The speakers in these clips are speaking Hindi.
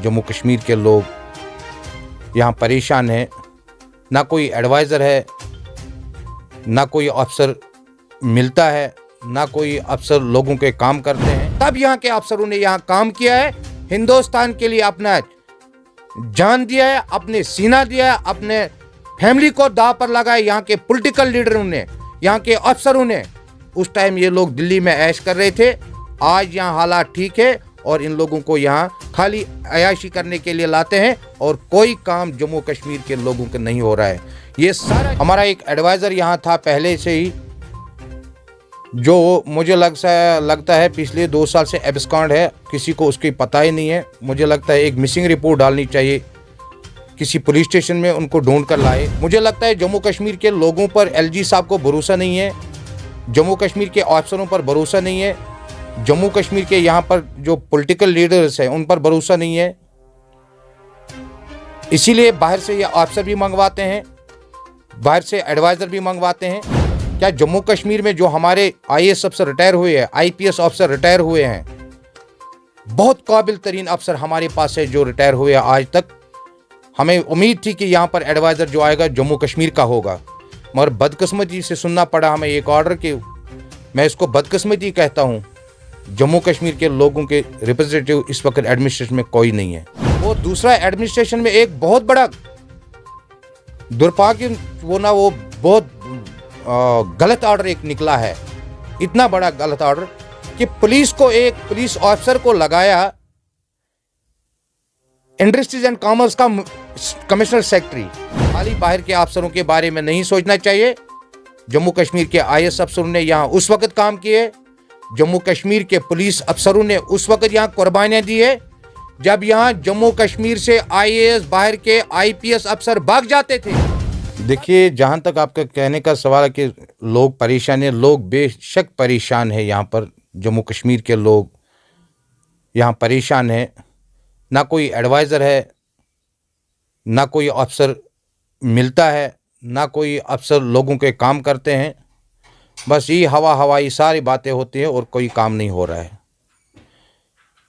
जम्मू कश्मीर के लोग यहाँ परेशान हैं। ना कोई एडवाइज़र है, ना कोई अफसर मिलता है, ना कोई अफसर लोगों के काम करते हैं। तब यहाँ के अफसरों ने यहाँ काम किया है, हिंदुस्तान के लिए अपना जान दिया है, अपने सीना दिया है, अपने फैमिली को दांव पर लगाया। यहाँ के पॉलिटिकल लीडरों ने, यहाँ के अफसरों ने, उस टाइम ये लोग दिल्ली में ऐश कर रहे थे। आज यहाँ हालात ठीक है और इन लोगों को यहाँ खाली अयाशी करने के लिए लाते हैं और कोई काम जम्मू कश्मीर के लोगों का नहीं हो रहा है। ये सारा हमारा एक एडवाइज़र यहाँ था पहले से ही, जो मुझे लगता है पिछले 2 साल से एब्सकॉन्ड है, किसी को उसकी पता ही नहीं है। मुझे लगता है एक मिसिंग रिपोर्ट डालनी चाहिए, किसी पुलिस स्टेशन में उनको ढूंढ कर लाए। मुझे लगता है जम्मू कश्मीर के लोगों पर एलजी साहब को भरोसा नहीं है, जम्मू कश्मीर के अफसरों पर भरोसा नहीं है, जम्मू कश्मीर के यहाँ पर जो पॉलिटिकल लीडर्स हैं उन पर भरोसा नहीं है। इसीलिए बाहर से ये अफसर भी मंगवाते हैं, बाहर से एडवाइज़र भी मंगवाते हैं। क्या जम्मू कश्मीर में जो हमारे आईएएस अफसर रिटायर हुए हैं, आईपीएस अफसर रिटायर हुए हैं, बहुत काबिल तरीन अफसर हमारे पास है जो रिटायर हुए हैं आज तक। हमें उम्मीद थी कि यहाँ पर एडवाइज़र जो आएगा जम्मू कश्मीर का होगा, मगर बदकिस्मती से सुनना पड़ा हमें एक ऑर्डर कि मैं इसको बदकिस्मती कहता हूँ, जम्मू कश्मीर के लोगों के रिप्रेजेंटेटिव इस वक्त एडमिनिस्ट्रेशन में कोई नहीं है। वो दूसरा एडमिनिस्ट्रेशन में एक बहुत बड़ा दुर्भाग्य वो बहुत गलत ऑर्डर एक निकला है, इतना बड़ा गलत ऑर्डर कि एक पुलिस ऑफिसर को लगाया इंडस्ट्रीज एंड कॉमर्स का कमिश्नर सेक्रेटरी। खाली बाहर के अफसरों के बारे में नहीं सोचना चाहिए। जम्मू कश्मीर के आईएएस अफसरों ने यहाँ उस वक्त काम किए, जम्मू कश्मीर के पुलिस अफसरों ने उस वक्त यहाँ कुर्बानियाँ दी है जब यहाँ जम्मू कश्मीर से आईएएस, बाहर के आईपीएस अफसर भाग जाते थे। देखिए, जहाँ तक आपका कहने का सवाल है कि लोग परेशान हैं, लोग बेशक परेशान हैं। यहाँ पर जम्मू कश्मीर के लोग यहाँ परेशान हैं। ना कोई एडवाइज़र है, ना कोई अफसर मिलता है, ना कोई अफसर लोगों के काम करते हैं। बस ये हवाई सारी बातें होती हैं और कोई काम नहीं हो रहा है।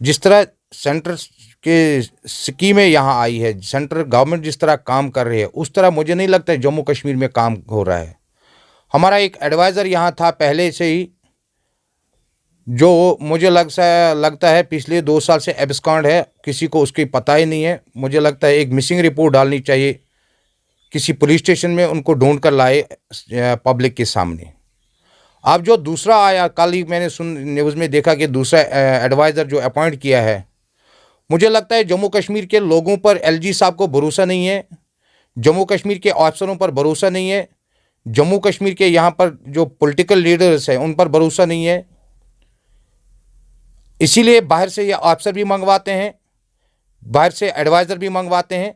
जिस तरह सेंटर के स्कीमें यहाँ आई है, सेंट्रल गवर्नमेंट जिस तरह काम कर रही है, उस तरह मुझे नहीं लगता है जम्मू कश्मीर में काम हो रहा है। हमारा एक एडवाइज़र यहाँ था पहले से ही, जो मुझे लगता है पिछले 2 साल से एब्सकॉन्ड है, किसी को उसकी पता ही नहीं है। मुझे लगता है एक मिसिंग रिपोर्ट डालनी चाहिए, किसी पुलिस स्टेशन में उनको ढूंढ कर लाए पब्लिक के सामने। अब जो दूसरा आया, कल ही मैंने न्यूज़ में देखा कि दूसरा एडवाइज़र जो अपॉइंट किया है, मुझे लगता है जम्मू कश्मीर के लोगों पर एलजी साहब को भरोसा नहीं है, जम्मू कश्मीर के अफसरों पर भरोसा नहीं है, जम्मू कश्मीर के यहाँ पर जो पॉलिटिकल लीडर्स हैं उन पर भरोसा नहीं है। इसीलिए बाहर से ये अफसर भी मंगवाते हैं, बाहर से एडवाइज़र भी मंगवाते हैं।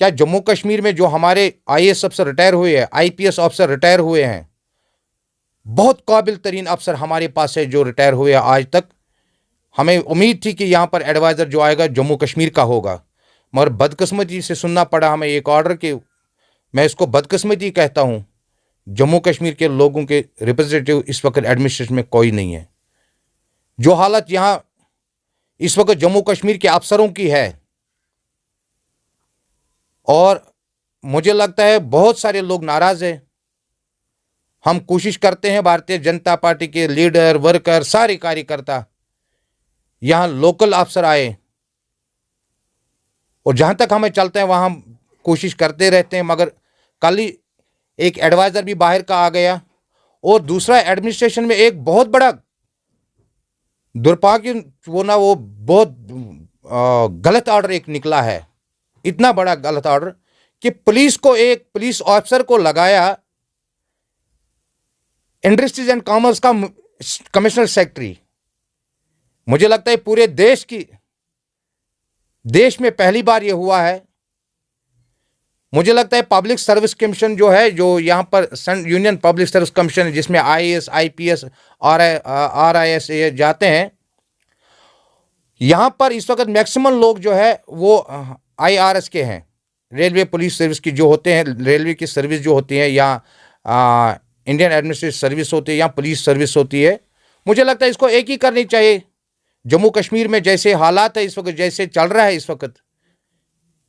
क्या जम्मू कश्मीर में जो हमारे आईएएस अफसर रिटायर हुए हैं, आईपीएस अफसर रिटायर हुए हैं, बहुत काबिल तरीन अफसर हमारे पास है जो रिटायर हुए हैं आज तक। हमें उम्मीद थी कि यहाँ पर एडवाइज़र जो आएगा जम्मू कश्मीर का होगा, मगर बदकिस्मती से सुनना पड़ा हमें एक ऑर्डर कि मैं इसको बदकिस्मती कहता हूँ, जम्मू कश्मीर के लोगों के रिप्रेजेंटेटिव इस वक्त एडमिनिस्ट्रेशन में कोई नहीं है। जो हालत यहाँ इस वक्त जम्मू कश्मीर के अफसरों की है, और मुझे लगता है बहुत सारे लोग नाराज़ हैं। हम कोशिश करते हैं, भारतीय जनता पार्टी के लीडर, वर्कर, सारे कार्यकर्ता यहाँ लोकल अफसर आए, और जहाँ तक हमें चलते हैं वहाँ हम कोशिश करते रहते हैं। मगर कल ही एक एडवाइज़र भी बाहर का आ गया, और दूसरा एडमिनिस्ट्रेशन में एक बहुत बड़ा दुर्भाग्य वो बहुत गलत ऑर्डर एक निकला है, इतना बड़ा गलत ऑर्डर कि एक पुलिस ऑफिसर को लगाया इंडस्ट्रीज एंड कॉमर्स का कमिश्नर सेक्रेटरी। मुझे लगता है पूरे देश में पहली बार ये हुआ है। मुझे लगता है पब्लिक सर्विस कमीशन जो है, जो यहाँ पर यूनियन पब्लिक सर्विस कमीशन है, जिसमें आईएएस, आईपीएस, आरआईएस ये जाते हैं, यहाँ पर इस वक्त मैक्सिमम लोग जो है वो आईआरएस के हैं, रेलवे पुलिस सर्विस की जो होते हैं, रेलवे की सर्विस जो होती है, या इंडियन एडमिनिस्ट्रेटिव सर्विस होती है, या पुलिस सर्विस होती है। मुझे लगता है इसको एक ही करनी चाहिए, जम्मू कश्मीर में जैसे हालात है इस वक्त, जैसे चल रहा है इस वक्त,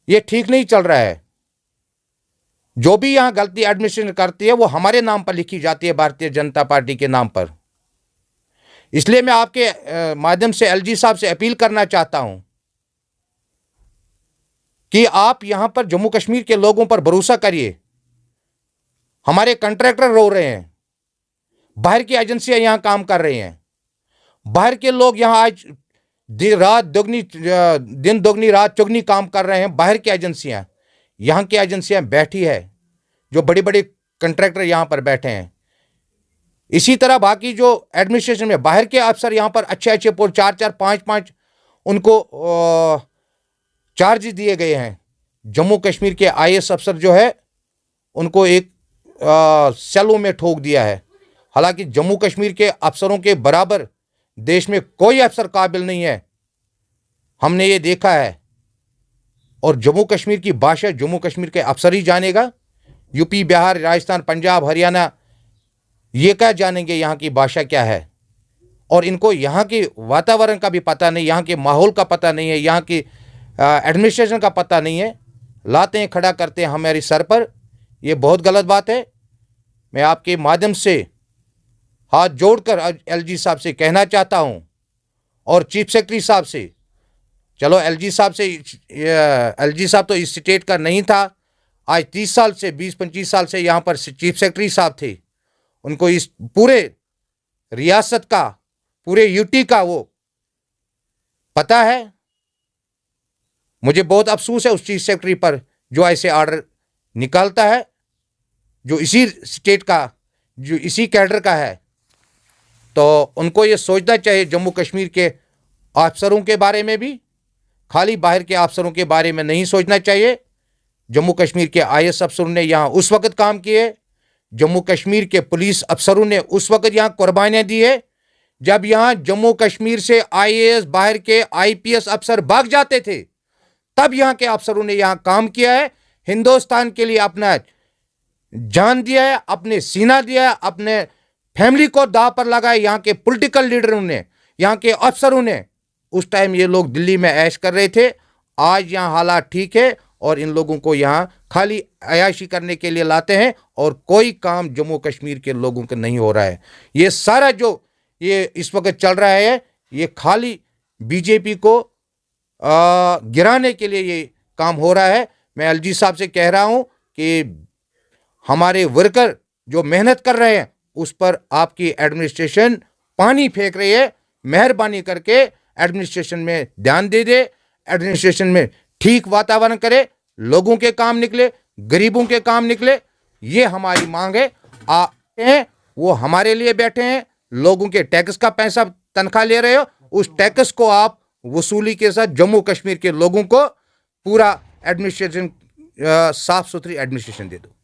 ये ठीक नहीं चल रहा है। जो भी यहां गलती एडमिनिस्ट्रेशन करती है वो हमारे नाम पर लिखी जाती है, भारतीय जनता पार्टी के नाम पर। इसलिए मैं आपके माध्यम से एलजी साहब से अपील करना चाहता हूं कि आप यहां पर जम्मू कश्मीर के लोगों पर भरोसा करिए। हमारे कॉन्ट्रैक्टर रो रहे हैं, बाहर की एजेंसियां यहां काम कर रही हैं, बाहर के लोग यहां आज दिन दोगुनी रात चौगुनी काम कर रहे हैं। बाहर की एजेंसियां, यहां की एजेंसियां बैठी है, जो बड़े बड़े कॉन्ट्रैक्टर यहां पर बैठे हैं। इसी तरह बाकी जो एडमिनिस्ट्रेशन में बाहर के अफसर यहां पर अच्छे अच्छे पोस्ट 4-4, 5-5 उनको चार्ज दिए गए हैं। जम्मू कश्मीर के आईएएस अफसर जो है उनको एक सेलों में ठोक दिया है। हालांकि जम्मू कश्मीर के अफसरों के बराबर देश में कोई अफसर काबिल नहीं है, हमने ये देखा है। और जम्मू कश्मीर की भाषा जम्मू कश्मीर के अफसर ही जानेगा। यूपी, बिहार, राजस्थान, पंजाब, हरियाणा ये क्या जानेंगे यहाँ की भाषा क्या है। और इनको यहाँ के वातावरण का भी पता नहीं, यहाँ के माहौल का पता नहीं है, यहाँ की एडमिनिस्ट्रेशन का पता नहीं है। लाते हैं, खड़ा करते हैं हमारे सर पर। ये बहुत गलत बात है। मैं आपके माध्यम से हाथ जोड़कर एलजी साहब से कहना चाहता हूं और चीफ सेक्रेटरी साहब से, चलो एलजी साहब तो इस स्टेट का नहीं था, आज 30 साल से 20-25 साल से यहाँ पर चीफ सेक्रेटरी साहब थे। उनको इस पूरे रियासत का, पूरे यूटी का वो पता है। मुझे बहुत अफसोस है उस चीफ सेक्रेटरी पर जो ऐसे ऑर्डर निकालता है, जो इसी स्टेट का, जो इसी कैडर का है। तो उनको ये सोचना चाहिए जम्मू कश्मीर के अफसरों के बारे में भी, खाली बाहर के अफसरों के बारे में नहीं सोचना चाहिए। जम्मू कश्मीर के आईएएस अफसरों ने यहाँ उस वक्त काम किए, जम्मू कश्मीर के पुलिस अफसरों ने उस वक्त यहाँ कुर्बानियाँ दी है जब यहाँ जम्मू कश्मीर से आईएएस, बाहर के आईपीएस अफसर भाग जाते थे, तब यहाँ के अफसरों ने यहाँ काम किया है। हिंदुस्तान के लिए अपना जान दिया है, अपने सीना दिया है, अपने फैमिली को दांव पर लगाया। यहाँ के पॉलिटिकल लीडरों ने, यहाँ के अफसरों ने, उस टाइम ये लोग दिल्ली में ऐश कर रहे थे। आज यहाँ हालात ठीक है और इन लोगों को यहाँ खाली अयाशी करने के लिए लाते हैं और कोई काम जम्मू कश्मीर के लोगों का नहीं हो रहा है। ये सारा जो ये इस वक्त चल रहा है, ये खाली बीजेपी को गिराने के लिए ये काम हो रहा है। मैं एलजी साहब से कह रहा हूँ कि हमारे वर्कर जो मेहनत कर रहे हैं उस पर आपकी एडमिनिस्ट्रेशन पानी फेंक रही है। मेहरबानी करके एडमिनिस्ट्रेशन में ध्यान दे दे, एडमिनिस्ट्रेशन में ठीक वातावरण करे, लोगों के काम निकले, गरीबों के काम निकले। ये हमारी मांग है। आप वो हमारे लिए बैठे हैं, लोगों के टैक्स का पैसा तनख्वाह ले रहे हो, उस टैक्स को आप वसूली के साथ जम्मू कश्मीर के लोगों को पूरा एडमिनिस्ट्रेशन, साफ सुथरी एडमिनिस्ट्रेशन दे दो।